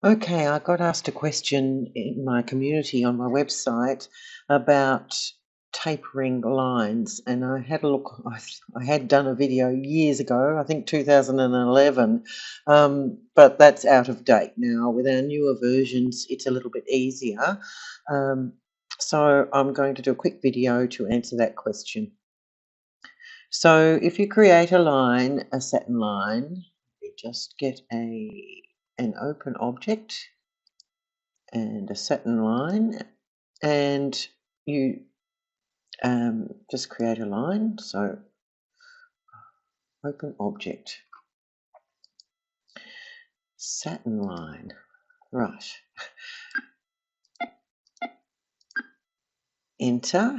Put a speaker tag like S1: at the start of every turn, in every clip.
S1: Okay, I got asked a question in my community on my website about tapering lines, and I had a look. I had done a video years ago, I think 2011, but that's out of date now. With our newer versions, it's a little bit easier. Um, so I'm going to do a quick video to answer that question. So if you create a line, a satin line, you just get an open object and a satin line, and you just create a line. So open object, satin line, right, enter.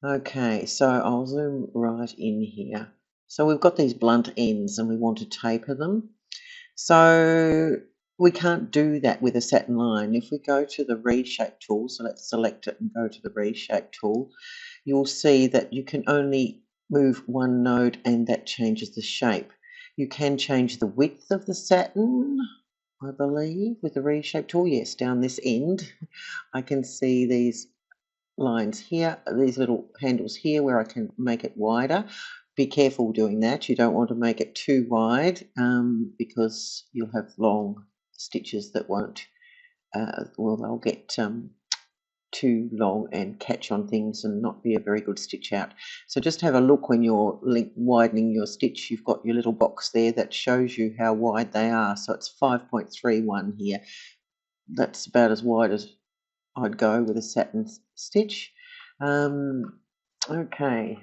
S1: Okay, so I'll zoom right in here. So we've got these blunt ends and we want to taper them. So we can't do that with a satin line. If we go to the Reshape tool, so let's select it and go to the Reshape tool, you'll see that you can only move one node and that changes the shape. You can change the width of the satin, I believe, with the Reshape tool. Yes, down this end, I can see these lines here, these little handles here where I can make it wider. Be careful doing that. You don't want to make it too wide because you'll have long stitches that won't, well, they'll get too long and catch on things and not be a very good stitch out. So just have a look when you're widening your stitch. You've got your little box there that shows you how wide they are. So it's 5.31 here. That's about as wide as I'd go with a satin stitch. Okay,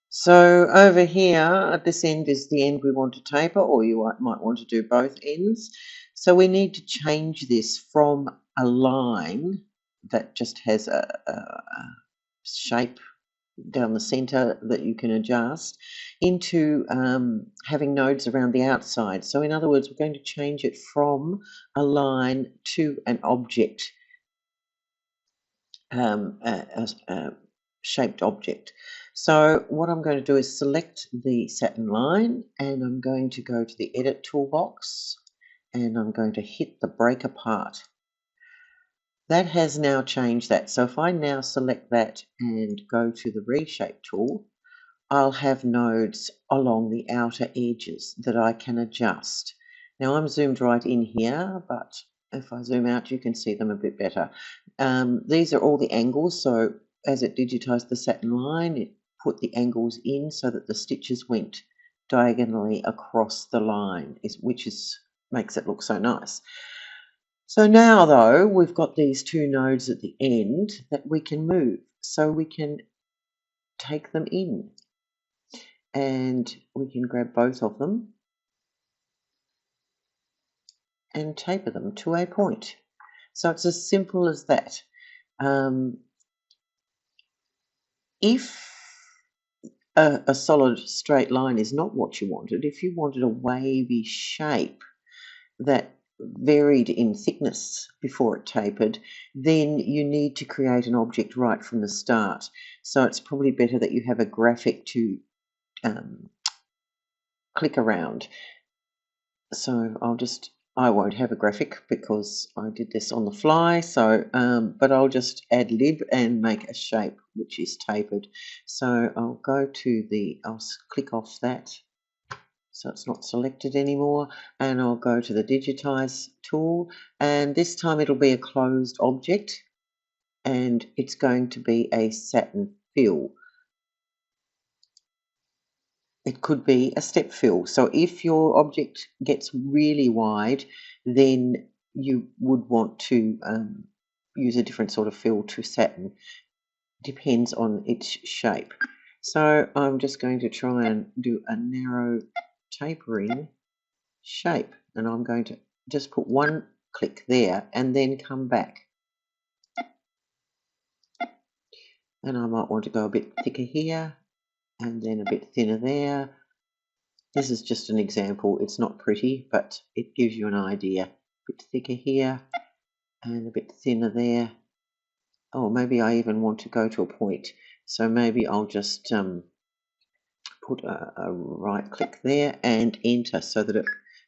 S1: so over here at this end is the end we want to taper, or you might want to do both ends. So we need to change this from a line that just has a shape down the center that you can adjust into having nodes around the outside. So in other words, we're going to change it from a line to an object, a shaped object. So what I'm going to do is select the satin line, and I'm going to go to the edit toolbox, and I'm going to hit the break apart. That has now changed that. So if I now select that and go to the Reshape tool, I'll have nodes along the outer edges that I can adjust. Now I'm zoomed right in here, but if I zoom out, you can see them a bit better. These are all the angles. So as it digitized the satin line, it put the angles in so that the stitches went diagonally across the line, which makes it look so nice. So now though, we've got these two nodes at the end that we can move. So we can take them in, and we can grab both of them and taper them to a point. So it's as simple as that. If a solid straight line is not what you wanted, if you wanted a wavy shape that varied in thickness before it tapered, then you need to create an object right from the start. So it's probably better that you have a graphic to click around. So I won't have a graphic because I did this on the fly. So, but I'll just ad lib and make a shape which is tapered. So I'll I'll click off that. So it's not selected anymore, and I'll go to the Digitize tool, and this time it'll be a closed object, and it's going to be a satin fill. It could be a step fill. So if your object gets really wide, then you would want to use a different sort of fill to satin. Depends on its shape. So I'm just going to try and do a narrow tapering shape, and I'm going to just put one click there and then come back. And I might want to go a bit thicker here and then a bit thinner there. This is just an example. It's not pretty, but it gives you an idea. A bit thicker here and a bit thinner there. Oh, maybe I even want to go to a point. So maybe I'll just put a right click there and enter so that it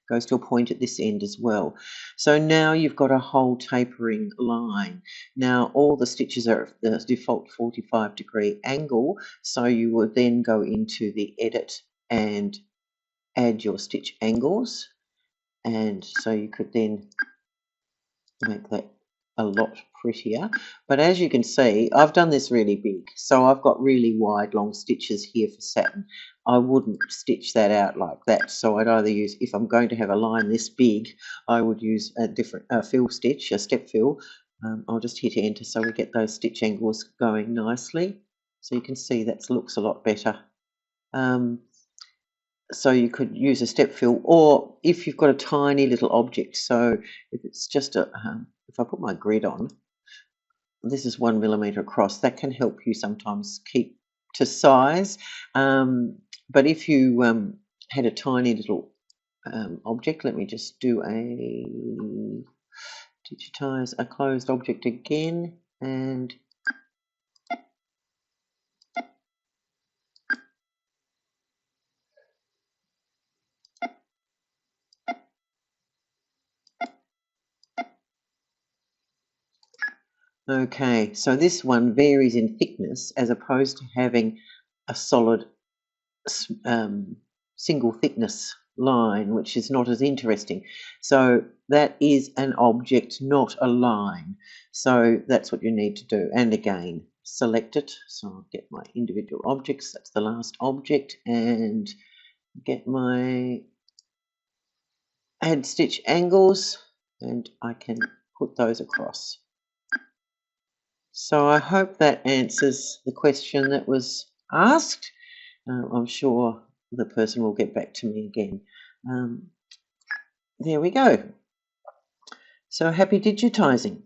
S1: goes to a point at this end as well. So now you've got a whole tapering line. Now all the stitches are at the default 45-degree angle, so you would then go into the edit and add your stitch angles, and so you could then make that a lot prettier. But as you can see, I've done this really big, so I've got really wide long stitches here for satin. I wouldn't stitch that out like that, so I'd either use, if I'm going to have a line this big, I would use a different fill stitch, a step fill. I'll just hit enter so we get those stitch angles going nicely. So you can see that looks a lot better. So you could use a step fill, or if you've got a tiny little object, so if it's just a, if I put my grid on, this is 1 millimeter across, that can help you sometimes keep to size. But if you had a tiny little object, let me just do a digitize a closed object again, and okay, so this one varies in thickness as opposed to having a solid single thickness line, which is not as interesting. So that is an object, not a line. So that's what you need to do. And again, select it. So I'll get my individual objects. That's the last object, and get my add stitch angles, and I can put those across. So I hope that answers the question that was asked. I'm sure the person will get back to me again. There we go. So happy digitizing.